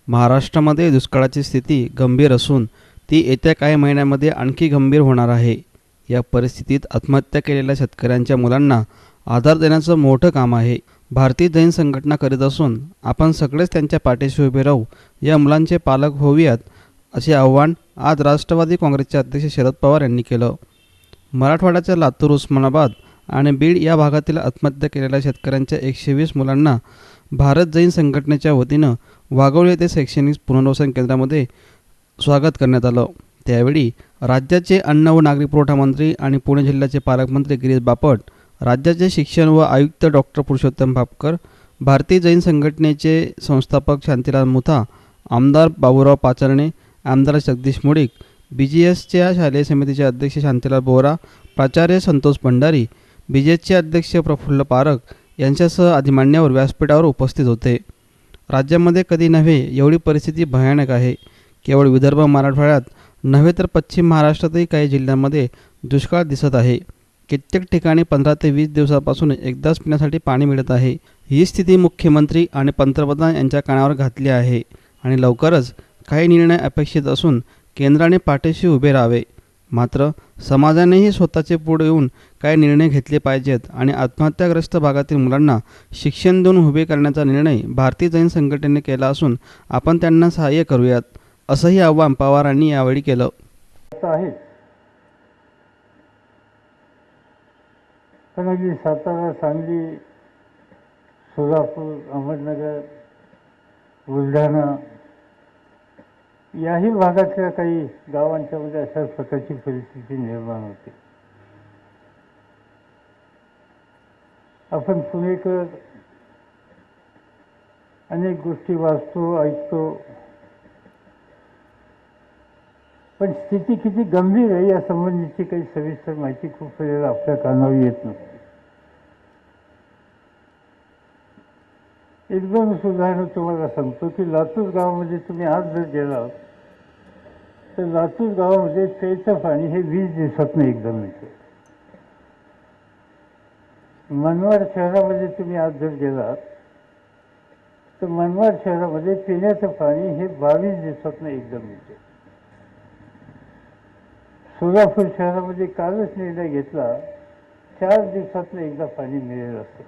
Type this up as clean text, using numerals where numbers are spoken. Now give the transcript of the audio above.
महाराष्ट्रामध्ये दुष्काळाची स्थिती गंभीर असून ती येत्या काही महिन्यांमध्ये आणखी गंभीर होणार आहे. या परिस्थितीत आत्महत्या केलेल्या शेतकऱ्यांच्या मुलांना आधार देण्याचं मोठं काम आहे. भारतीय जैन संघटना करीत असून आपण सगळेच त्यांच्या पाठीशी उभे राहू, या मुलांचे पालक होऊयात, असे आवाहन आज राष्ट्रवादी काँग्रेसचे अध्यक्ष शरद पवार यांनी केलं. मराठवाड्याच्या लातूर, उस्मानाबाद आणि बीड या भागातील आत्महत्या केलेल्या शेतकऱ्यांच्या 120 मुलांना भारत जैन संघटनेच्या वतीनं वाघोली येथे शैक्षणिक पुनर्वसन केंद्रामध्ये स्वागत करण्यात आलं. त्यावेळी राज्याचे अन्न व नागरी पुरवठा मंत्री आणि पुणे जिल्ह्याचे पालकमंत्री गिरीश बापट, राज्याचे शिक्षण व आयुक्त डॉक्टर पुरुषोत्तम भापकर, भारतीय जैन संघटनेचे संस्थापक शांतीलाल मुथा, आमदार बाबूराव पाचरणे, आमदार जगदीश मुळीक, BGSच्या शालेय समितीचे अध्यक्ष शांतीलाल बोरा, प्राचार्य संतोष भंडारी, BGSचे अध्यक्ष प्रफुल्ल पारख यांच्यासह आदी मान्यवर व्यासपीठावर उपस्थित होते. राज्यामध्ये कधी नव्हे एवढी परिस्थिती भयानक आहे. केवळ विदर्भ, मराठवाड्यात नव्हे तर पश्चिम महाराष्ट्रातही काही जिल्ह्यांमध्ये दुष्काळ दिसत आहे. कित्येक ठिकाणी 15 ते 20 दिवसापासून एकदाच पिण्यासाठी पाणी मिळत आहे. ही स्थिती मुख्यमंत्री आणि पंतप्रधान यांच्या कानावर घातली आहे आणि लवकरच काही निर्णय अपेक्षित असून केंद्राने पाठीशी उभे राहावे. मात्र समाजानेही स्वतःचे पुढे येऊन काही निर्णय घेतले पाहिजेत आणि आत्महत्याग्रस्त भागातील मुलांना शिक्षण देऊन उभे करण्याचा निर्णय भारतीय जैन संघटनेने केला असून आपण त्यांना सहाय्य करूयात, असंही आवाहन पवारांनी यावेळी केलं. सातारा, सांगली, सोलापूर, अहमदनगर, बुलढाणा याही भागातल्या काही गावांच्या मध्ये अशा प्रकारची परिस्थिती निर्माण होते. आपण पुणेकर अनेक गोष्टी वाचतो, ऐकतो, पण स्थिती किती गंभीर आहे या संबंधीची काही सविस्तर माहिती खूप वेळेला आपल्या कानावर येत नसते. एक दोन उदाहरणं तुम्हाला सांगतो की लातूर गावामध्ये तुम्ही आज जर गेलात तर लातूर गावामध्ये प्यायचं पाणी हे 20 दिवसातनं एकदा मिळतं. मनमाड शहरामध्ये तुम्ही आज जर गेलात तर मनमाड शहरामध्ये पिण्याचं पाणी हे 22 दिवसातनं एकदा मिळतं. सोलापूर शहरामध्ये कालच निर्णय घेतला 4 दिवसातनं एकदा पाणी मिळेल असं.